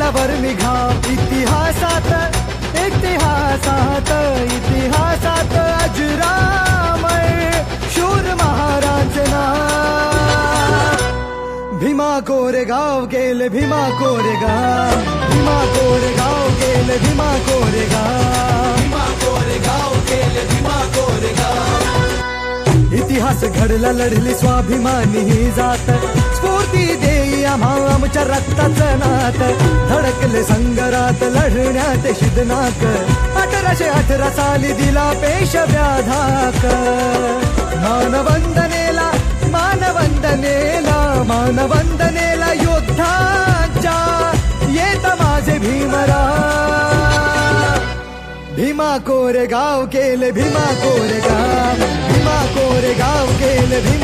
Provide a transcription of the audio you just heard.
तोंडावर निघाव इतिहासात इतिहासात अजरामर शूर महाराज नाव भीमा कोरेगाव गेले भीमा कोरेगाव भीमा कोरेगाव गेले भीमा कोरेगाव भीमा कोरेगाव गेले भीमा कोरेगाव इतिहास घडला लढली स्वाभिमानी ही जात स्फूर्ती देई आम्हा आमच्या रक्ताचं नात धडकले संगरात लढण्यात शिदनाक 1818 साली दिला पेश व्याधाक मानवंदनेला मानवंदनेला मानवंदनेला योद्धाच्या येत माझे भीमराव भीमा कोरेगाव केले भीमा कोरेगाव भीमा कोरेगाव केले भीमा